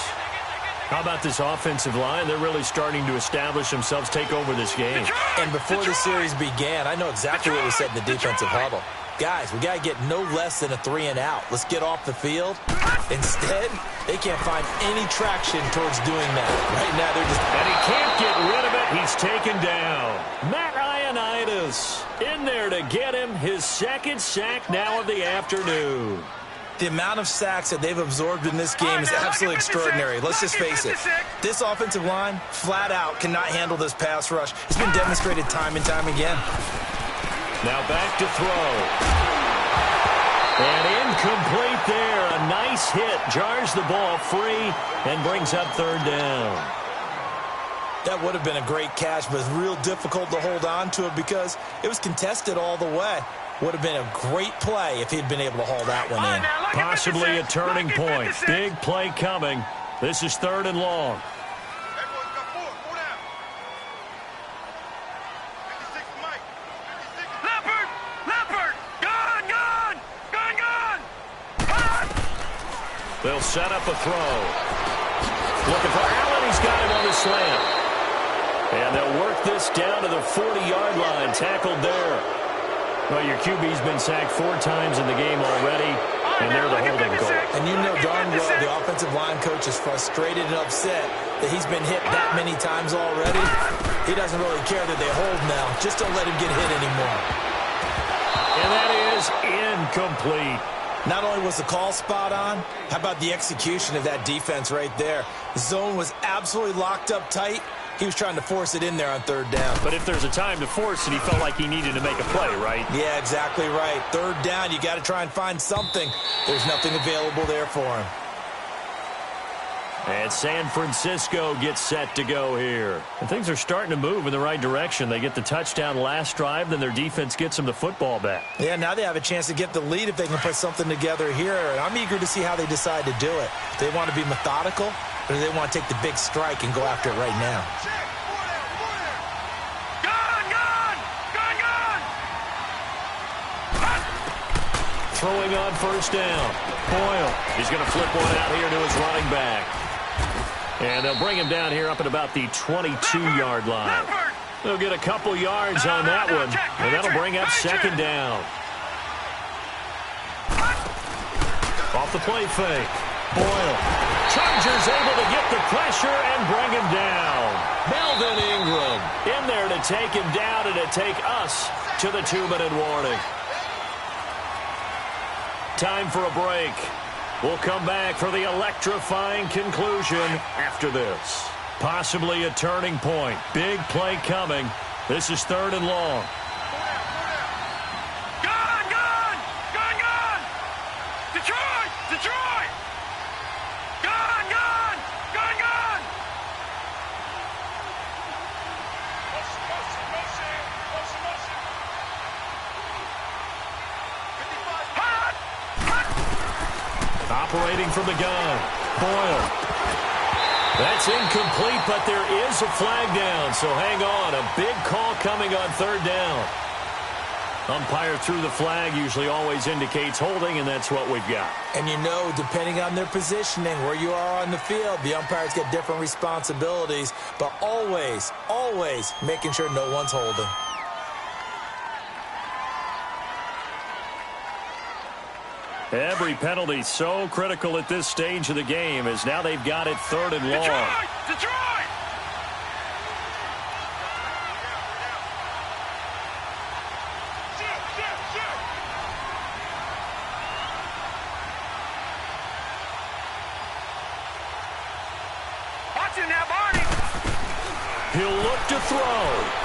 How about this offensive line? They're really starting to establish themselves, take over this game. And before the series began, I know exactly what we said in the defensive huddle. Guys, we got to get no less than a 3 and out. Let's get off the field. Instead, they can't find any traction towards doing that. Right now, they're just... And he can't get rid of it. He's taken down. Matt Ioannidis in there to get him his 2nd sack now of the afternoon. The amount of sacks that they've absorbed in this game is absolutely extraordinary. Let's just face it. This offensive line, flat out, cannot handle this pass rush. It's been demonstrated time and time again. Now back to throw. And incomplete there. A nice hit. Jars the ball free and brings up 3rd down. That would have been a great catch, but it's real difficult to hold on to it because it was contested all the way. Would have been a great play if he'd been able to haul that one in. Possibly a turning point. Big play coming. This is 3rd and long. They'll set up a throw. Looking for Allen. He's got him on the slant. And they'll work this down to the 40-yard line. Tackled there. Well, your QB's been sacked 4 times in the game already, and they're the holding goal. And you know darn well the offensive line coach is frustrated and upset that he's been hit that many times already. He doesn't really care that they hold now. Just don't let him get hit anymore. And that is incomplete. Not only was the call spot on, how about the execution of that defense right there? The zone was absolutely locked up tight. He was trying to force it in there on 3rd down. But if there's a time to force it, he felt like he needed to make a play, right? Yeah, exactly right. 3rd down, you got to try and find something. There's nothing available there for him. And San Francisco gets set to go here. And things are starting to move in the right direction. They get the touchdown last drive, then their defense gets them the football back. Yeah, now they have a chance to get the lead if they can put something together here. And I'm eager to see how they decide to do it. Do they want to be methodical, or do they want to take the big strike and go after it right now? Throwing on 1st down. Boyle. He's going to flip one out here to his running back. And they'll bring him down here up at about the 22-yard line. They'll get a couple yards on that one, and that'll bring up second down. Off the play fake. Boyle. Chargers able to get the pressure and bring him down. Melvin Ingram in there to take him down and to take us to the 2-minute warning. Time for a break. We'll come back for the electrifying conclusion after this. Possibly a turning point. Big play coming. This is 3rd and long. Gone! Detroit! Gone! Operating from the gun. Boyle. That's incomplete, but there is a flag down, so hang on. A big call coming on 3rd down. Umpire threw the flag, usually always indicates holding, and that's what we've got. And you know, depending on their positioning, where you are on the field, the umpires get different responsibilities, but always making sure no one's holding. Every penalty so critical at this stage of the game, as now they've got it 3rd and long. Detroit! Watch it now, Barney! He'll look to throw.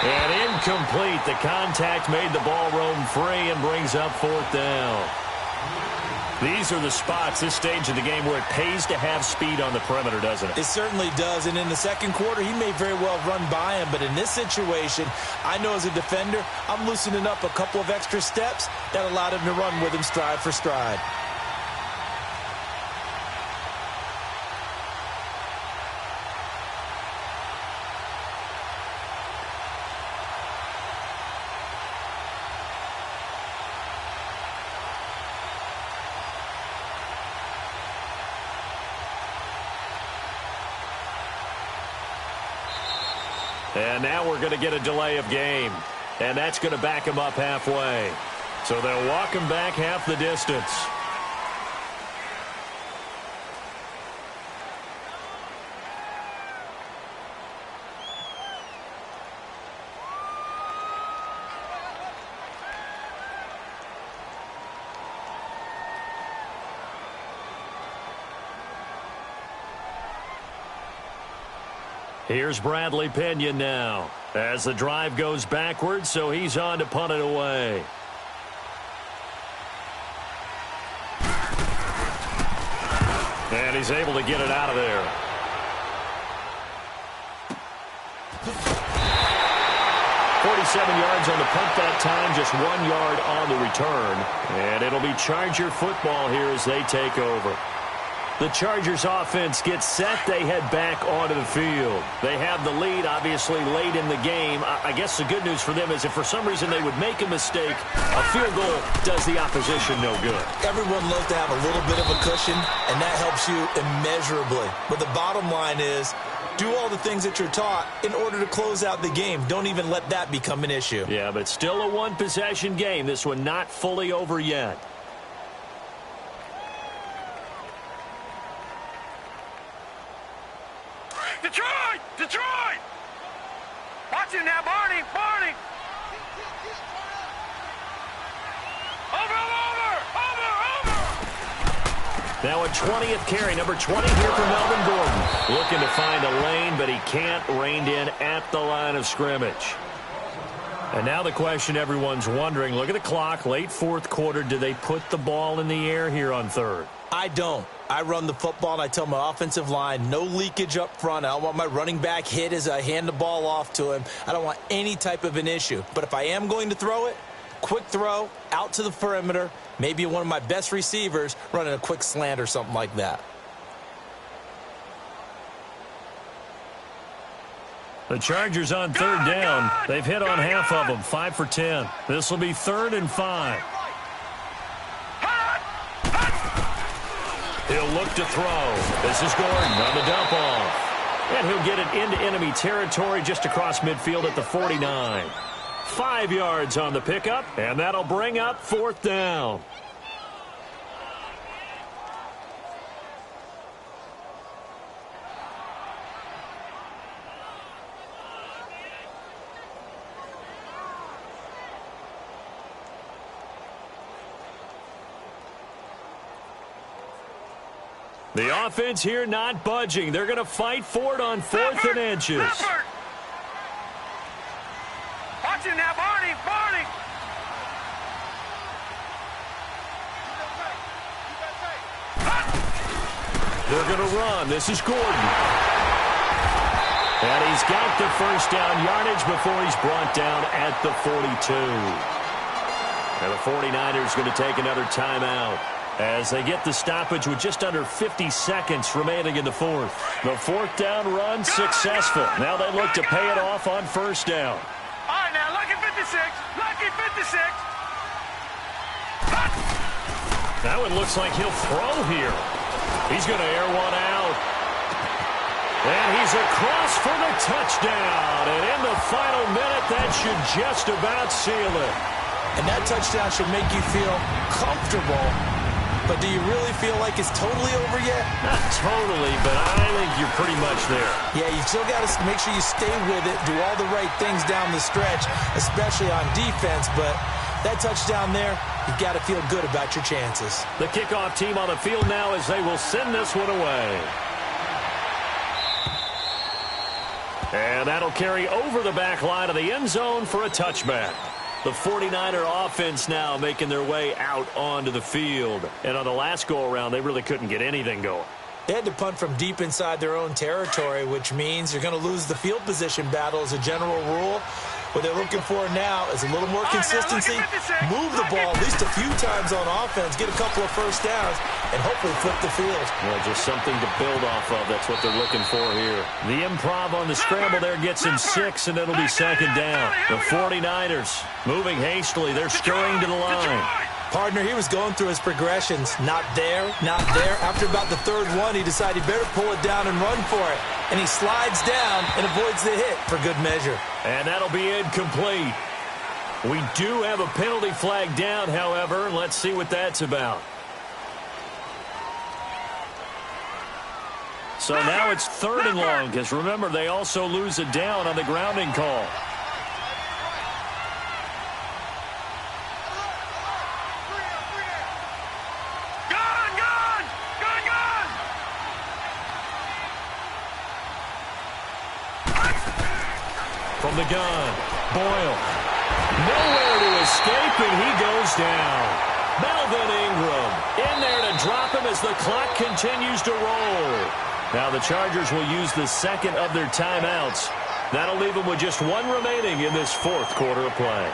And incomplete. The contact made the ball roam free and brings up 4th down. These are the spots, this stage of the game, where it pays to have speed on the perimeter, doesn't it? It certainly does. And in the second quarter, he may very well run by him. But in this situation, I know as a defender, I'm loosening up a couple of extra steps that allowed him to run with him stride for stride. And now we're going to get a delay of game. And that's going to back him up halfway. So they'll walk him back half the distance. Here's Bradley Pinion now as the drive goes backwards, so he's on to punt it away. And he's able to get it out of there. yards on the punt that time, just 1 yard on the return. And it'll be Charger football here as they take over. The Chargers offense gets set. They head back onto the field. They have the lead, obviously, late in the game. I guess the good news for them is if for some reason they would make a mistake, a field goal does the opposition no good. Everyone loves to have a little bit of a cushion, and that helps you immeasurably. But the bottom line is, do all the things that you're taught in order to close out the game. Don't even let that become an issue. Yeah, but still a one-possession game. This one not fully over yet. Detroit! Detroit! Watch him now, Barney! Barney! Over! Now a 20th carry, number 20 here for Melvin Gordon. Looking to find a lane, but he can't, reined in at the line of scrimmage. And now the question everyone's wondering, look at the clock, late fourth quarter, do they put the ball in the air here on third? I don't. I run the football, and I tell my offensive line, no leakage up front. I don't want my running back hit as I hand the ball off to him. I don't want any type of an issue. But if I am going to throw it, quick throw, out to the perimeter, maybe one of my best receivers running a quick slant or something like that. The Chargers on third down. They've hit on half of them, 5 for 10. This will be 3rd and 5. He'll look to throw. This is Gordon on the dump off. And he'll get it into enemy territory just across midfield at the 49. 5 yards on the pickup, and that'll bring up 4th down. The offense here not budging. They're going to fight for it on 4th and inches. Watch it now, Barney, Barney. They're going to run. This is Gordon. And he's got the first down yardage before he's brought down at the 42. And the 49ers going to take another timeout as they get the stoppage with just under 50 seconds remaining in the 4th. The 4th down run successful. Now they look to pay it off on 1st down. All right, now, lucky 56. Lucky 56. That one looks like he'll throw here. He's going to air one out. And he's across for the touchdown. And in the final minute, that should just about seal it. And that touchdown should make you feel comfortable. But do you really feel like it's totally over yet? Not totally, but I think you're pretty much there. Yeah, you still got to make sure you stay with it, do all the right things down the stretch, especially on defense. But that touchdown there, you've got to feel good about your chances. The kickoff team on the field now as they will send this one away. And that'll carry over the back line of the end zone for a touchback. The 49er offense now making their way out onto the field. And on the last go-around, they really couldn't get anything going. They had to punt from deep inside their own territory, which means you're going to lose the field position battle as a general rule. What they're looking for now is a little more consistency, move the ball at least a few times on offense, get a couple of first downs, and hopefully flip the field. Well, just something to build off of. That's what they're looking for here. The improv on the scramble there gets him 6, and it'll be 2nd down. The 49ers moving hastily. They're scurrying to the line. Partner, he was going through his progressions. Not there, not there. After about the 3rd one, he decided he better pull it down and run for it. And he slides down and avoids the hit for good measure. And that'll be incomplete. We do have a penalty flag down, however. Let's see what that's about. So now it's 3rd and long, because remember, they also lose a down on the grounding call. From the gun, Boyle. Nowhere to escape, and he goes down. Melvin Ingram in there to drop him as the clock continues to roll. Now the Chargers will use the 2nd of their timeouts. That'll leave them with just 1 remaining in this 4th quarter of play.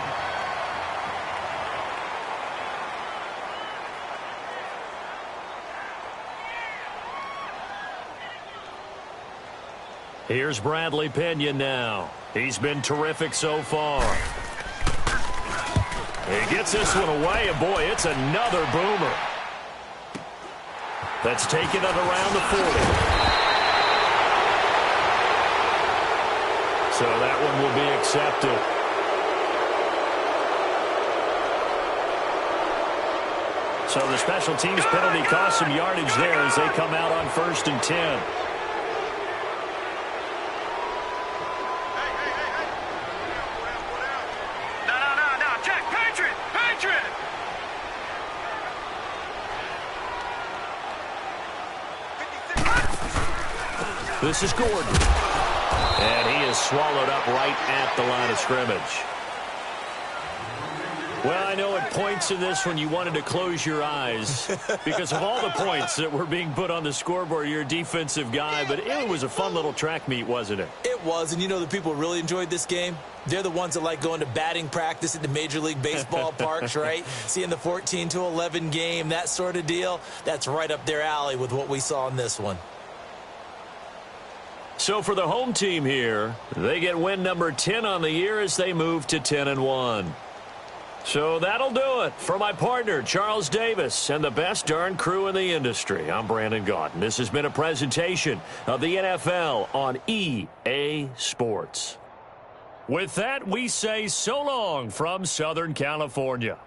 Here's Bradley Pinion now. He's been terrific so far. He gets this one away, and boy, it's another boomer. That's taken it around the 40. So that one will be accepted. So the special teams penalty cost some yardage there as they come out on 1st and 10. This is Gordon. And he is swallowed up right at the line of scrimmage. Well, I know at points in this one you wanted to close your eyes because of all the points that were being put on the scoreboard. You're a defensive guy, but it was a fun little track meet, wasn't it? It was, and you know the people who really enjoyed this game? They're the ones that like going to batting practice at the Major League Baseball parks, right? Seeing the 14-11 game, that sort of deal. That's right up their alley with what we saw in this one. So for the home team here, they get win number 10 on the year as they move to 10-1. So that'll do it. For my partner, Charles Davis, and the best darn crew in the industry, I'm Brandon Gaudin. This has been a presentation of the NFL on EA Sports. With that, we say so long from Southern California.